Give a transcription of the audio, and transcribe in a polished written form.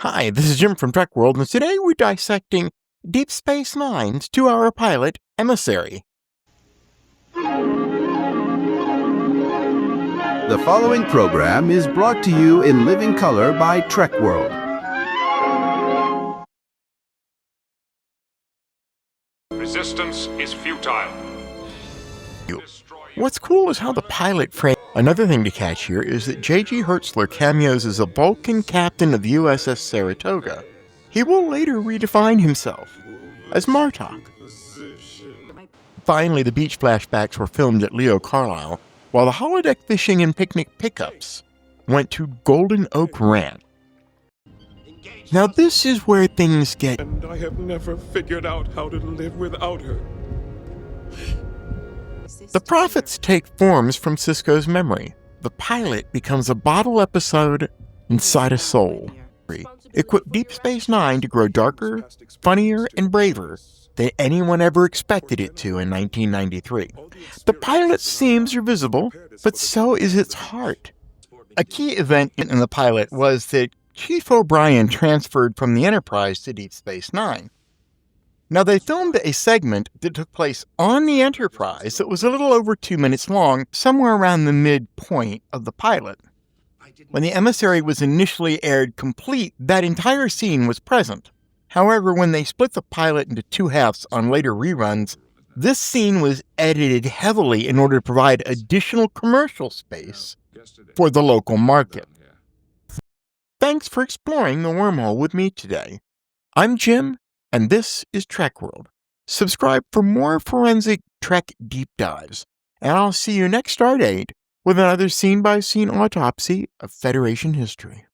Hi, this is Jim from Trek World, and today we're dissecting Deep Space Nine's 2-hour pilot, Emissary. The following program is brought to you in living color by Trek World. Resistance is futile. What's cool is how the pilot framed. Another thing to catch here is that 𝐦𝐵𝐝𝐻𝐿𝐴 cameos as a Vulcan captain of the USS Saratoga. He will later redefine himself as Martok. Finally, the beach flashbacks were filmed at Leo Carlisle, while the holodeck fishing and picnic pickups went to Golden Oak Ranch. Now this is where things get... And I have never figured out how to live without her. The prophets take forms from Sisko's memory. The pilot becomes a bottle episode inside a soul. Equip Deep Space Nine to grow darker, funnier, and braver than anyone ever expected it to in 1993. The pilot's seams are visible, but so is its heart. A key event in the pilot was that Chief O'Brien transferred from the Enterprise to Deep Space Nine. Now, they filmed a segment that took place on the Enterprise that was a little over 2 minutes long, somewhere around the midpoint of the pilot. When the Emissary was initially aired complete, that entire scene was present. However, when they split the pilot into two halves on later reruns, this scene was edited heavily in order to provide additional commercial space for the local market. Thanks for exploring the wormhole with me today. I'm Jim, and this is Trek World. Subscribe for more forensic Trek deep dives, and I'll see you next Stardate with another scene-by-scene autopsy of Federation history.